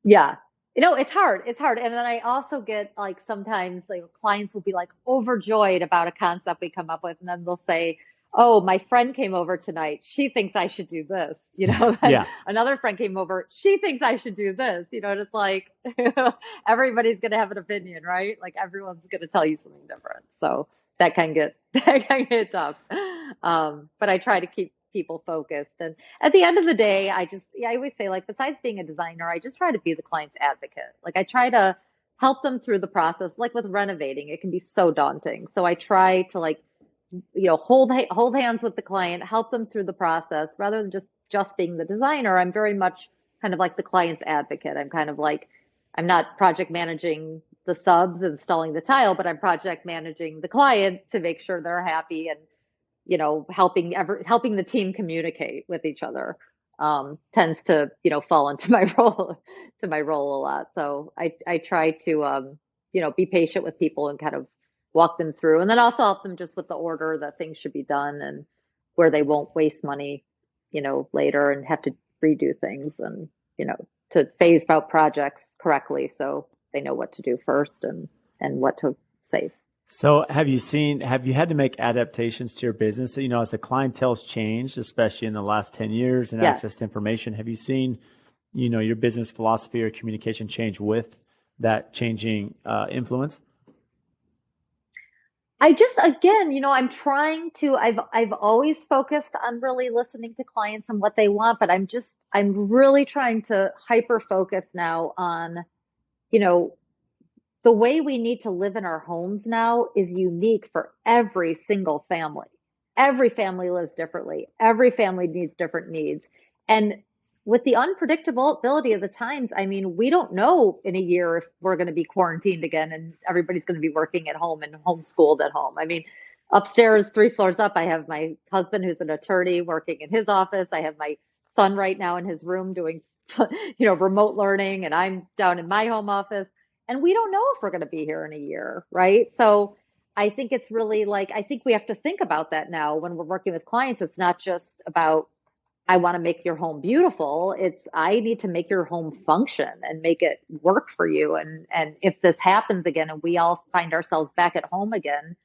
Yeah. It's hard. It's hard. And then I also get like sometimes like clients will be like overjoyed about a concept we come up with. And then they'll say, oh, my friend came over tonight. She thinks I should do this. Then Yeah. another friend came over. She thinks I should do this. And it's like everybody's going to have an opinion, right? Like everyone's going to tell you something different. So that can get, that can get tough. But I try to keep people focused. And at the end of the day, I always say, like, besides being a designer, I just try to be the client's advocate. Like, I try to help them through the process. Like with renovating, it can be so daunting. So I try to like, hold hands with the client, help them through the process rather than just being the designer. I'm very much kind of like the client's advocate. I'm kind of like, I'm not project managing the subs, installing the tile, but I'm project managing the client to make sure they're happy and helping the team communicate with each other tends to fall into my role a lot. So I try to be patient with people and kind of walk them through, and then also help them just with the order that things should be done and where they won't waste money later and have to redo things, and to phase out projects correctly so they know what to do first and what to save. So have you had to make adaptations to your business? As the clientele's changed, especially in the last 10 years, and Yeah. access to information, have you seen, your business philosophy or communication change with that changing influence? I'm trying to, I've always focused on really listening to clients and what they want, but I'm really trying to hyper focus now on, you know, the way we need to live in our homes now is unique for every single family. Every family lives differently. Every family needs different needs. And with the unpredictability of the times, I mean, we don't know in a year if we're going to be quarantined again and everybody's going to be working at home and homeschooled at home. I mean, upstairs, 3 floors up, I have my husband who's an attorney working in his office. I have my son right now in his room doing, remote learning, and I'm down in my home office. And we don't know if we're going to be here in a year, right? So I think it's really like, I think we have to think about that now when we're working with clients. It's not just about, I want to make your home beautiful. It's, I need to make your home function and make it work for you. And if this happens again and we all find ourselves back at home again,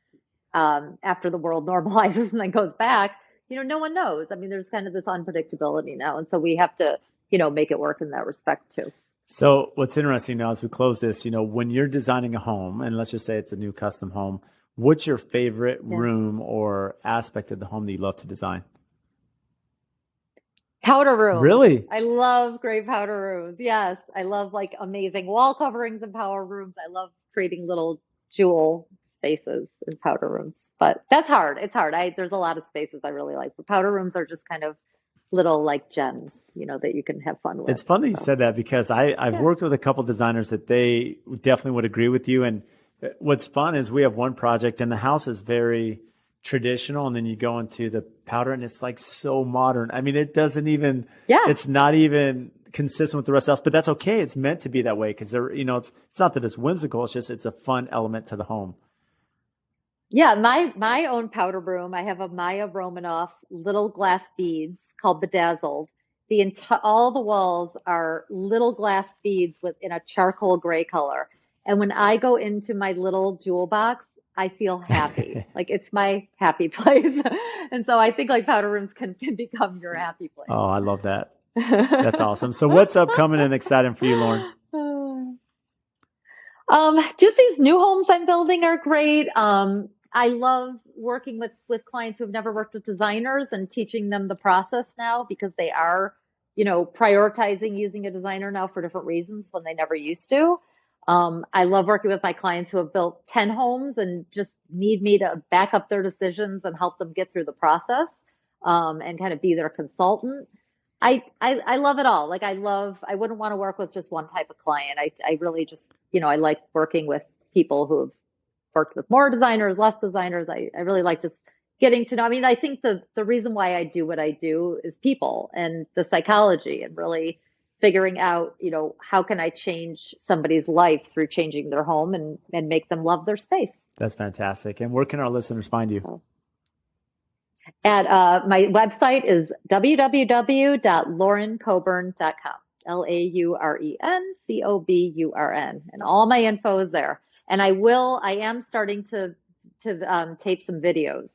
after the world normalizes and then goes back, no one knows. I mean, there's kind of this unpredictability now. And so we have to, make it work in that respect too. So what's interesting now as we close this, when you're designing a home, and let's just say it's a new custom home, What's your favorite Yeah. room or aspect of the home that you love to design? Powder rooms. Really? I love great powder rooms. Yes. I love like amazing wall coverings in powder rooms. I love creating little jewel spaces in powder rooms. But that's hard. It's hard. There's a lot of spaces I really like, but powder rooms are just kind of little like gems, that you can have fun with. It's funny you So, said that because I've yeah. worked with a couple designers that they definitely would agree with you. And what's fun is we have one project and the house is very traditional, and then you go into the powder and it's like so modern. I mean, it doesn't even, Yeah. it's not even consistent with the rest of the house, but that's okay. It's meant to be that way because it's not that it's whimsical. It's just, it's a fun element to the home. Yeah, my own powder room, I have a Maya Romanoff little glass beads called Bedazzled. All the walls are little glass beads in a charcoal gray color. And when I go into my little jewel box, I feel happy. Like it's my happy place. And so I think like powder rooms can become your happy place. Oh, I love that. That's awesome. So what's upcoming and exciting for you, Lauren? Just these new homes I'm building are great. I love working with clients who have never worked with designers and teaching them the process now because they are, prioritizing using a designer now for different reasons when they never used to. I love working with my clients who have built 10 homes and just need me to back up their decisions and help them get through the process, and kind of be their consultant. I love it all. Like I wouldn't want to work with just one type of client. I really just, I like working with people who have worked with more designers, less designers. I really like just getting to know. I mean, I think the reason why I do what I do is people and the psychology and really figuring out, how can I change somebody's life through changing their home and make them love their space. That's fantastic. And where can our listeners find you? So, my website is www.laurencoburn.com. LaurenCoburn. And all my info is there. And I am starting to tape some videos.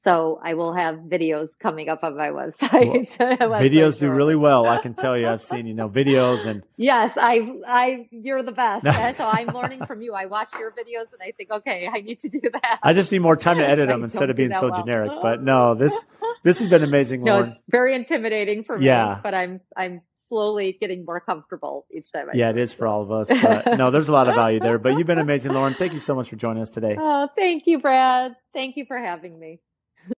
So I will have videos coming up on my website. Videos do really well. I can tell you, I've seen, videos and yes, you're the best. So I'm learning from you. I watch your videos and I think, okay, I need to do that. I just need more time to edit them instead of being so generic. But no, this has been amazing, Lauren. No, it's very intimidating for me, Yeah. but I'm slowly getting more comfortable each time. Yeah, it is for all of us. But no, there's a lot of value there. But you've been amazing, Lauren. Thank you so much for joining us today. Oh, thank you, Brad. Thank you for having me.